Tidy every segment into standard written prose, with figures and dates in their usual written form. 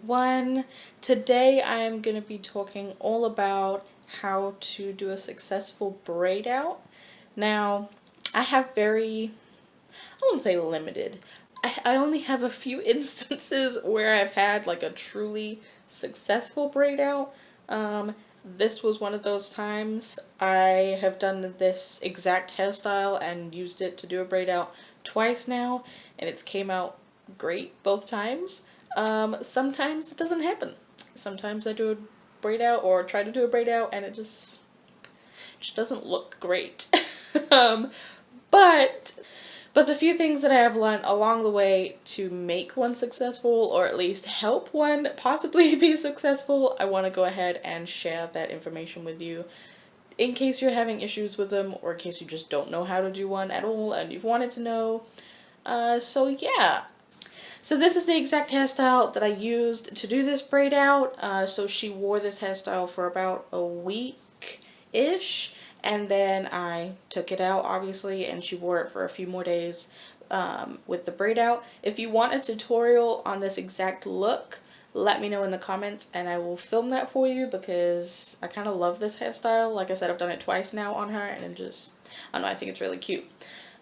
everyone. Today I am going to be talking all about how to do a successful braid out. Now, I have I wouldn't say limited. I only have a few instances where I've had like a truly successful braid out. This was one of those times. I have done this exact hairstyle and used it to do a braid out twice now, and it's came out great both times. Sometimes it doesn't happen. Sometimes I do a braid out or try to do a braid out and it just doesn't look great. um, but the few things that I have learned along the way to make one successful, or at least help one possibly be successful, I want to go ahead and share that information with you in case you're having issues with them, or in case you just don't know how to do one at all and you've wanted to know. So yeah. So this is the exact hairstyle that I used to do this braid out. So she wore this hairstyle for about a week-ish. And then I took it out, obviously, and she wore it for a few more days with the braid out. If you want a tutorial on this exact look, let me know in the comments and I will film that for you, because I kind of love this hairstyle. Like I said, I've done it twice now on her and I don't know, I think it's really cute.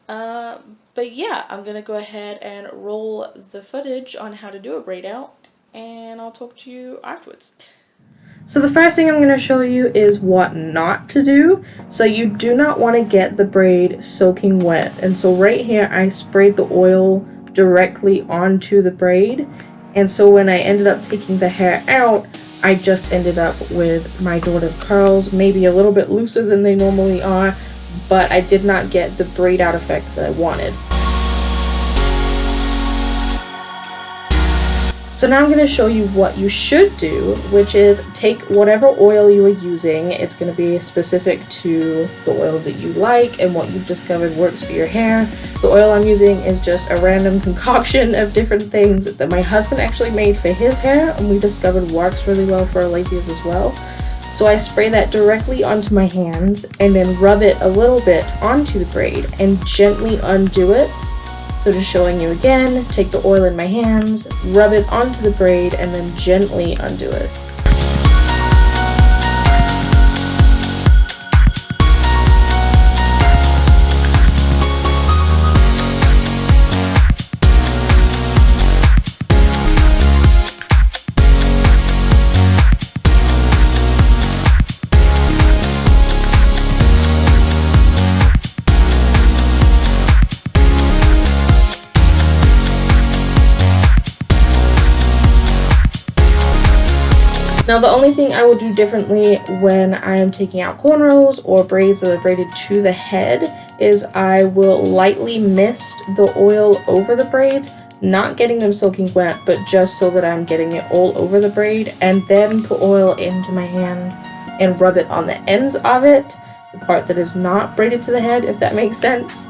But yeah, I'm gonna go ahead and roll the footage on how to do a braid out, and I'll talk to you afterwards. So the first thing I'm going to show you is what not to do. So you do not want to get the braid soaking wet. And so right here I sprayed the oil directly onto the braid. And so when I ended up taking the hair out, I just ended up with my daughter's curls, maybe a little bit looser than they normally are, but I did not get the braid out effect that I wanted. So now I'm going to show you what you should do, which is take whatever oil you are using. It's going to be specific to the oil that you like and what you've discovered works for your hair. The oil I'm using is just a random concoction of different things that my husband actually made for his hair, and we discovered works really well for Alethea's as well. So I spray that directly onto my hands and then rub it a little bit onto the braid and gently undo it. So just showing you again, take the oil in my hands, rub it onto the braid, and then gently undo it. Now the only thing I will do differently when I am taking out cornrows or braids that are braided to the head is I will lightly mist the oil over the braids, not getting them soaking wet, but just so that I'm getting it all over the braid, and then put oil into my hand and rub it on the ends of it, the part that is not braided to the head, if that makes sense,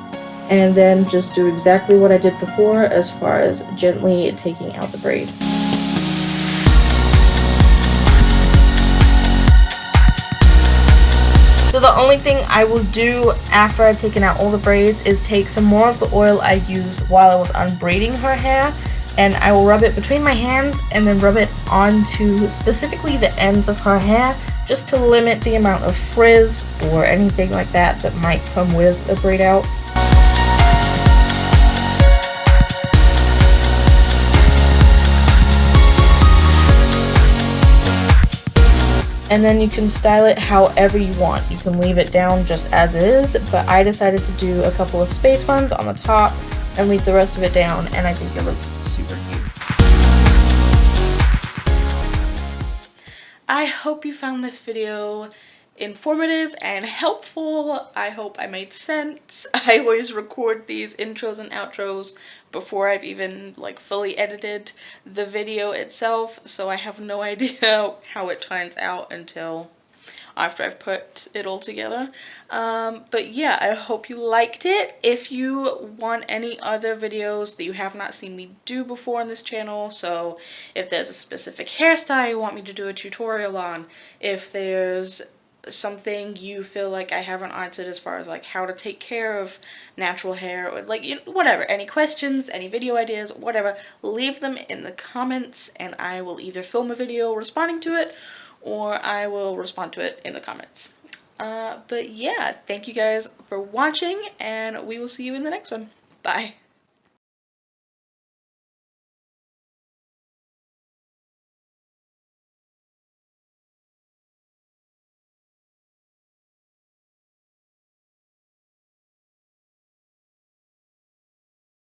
and then just do exactly what I did before as far as gently taking out the braid. So the only thing I will do after I've taken out all the braids is take some more of the oil I used while I was unbraiding her hair, and I will rub it between my hands and then rub it onto specifically the ends of her hair, just to limit the amount of frizz or anything like that that might come with a braid out. And then you can style it however you want. You can leave it down just as is, but I decided to do a couple of space buns on the top and leave the rest of it down, and I think it looks super cute. I hope you found this video informative and helpful. I hope I made sense. I always record these intros and outros before I've even fully edited the video itself, so I have no idea how it turns out until after I've put it all together. But yeah, I hope you liked it. If you want any other videos that you have not seen me do before on this channel, so if there's a specific hairstyle you want me to do a tutorial on, if there's something you feel like I haven't answered as far as like how to take care of natural hair, or like, you know, whatever, any questions, any video ideas, whatever, leave them in the comments and I will either film a video responding to it or I will respond to it in the comments. But yeah, thank you guys for watching and we will see you in the next one. Bye.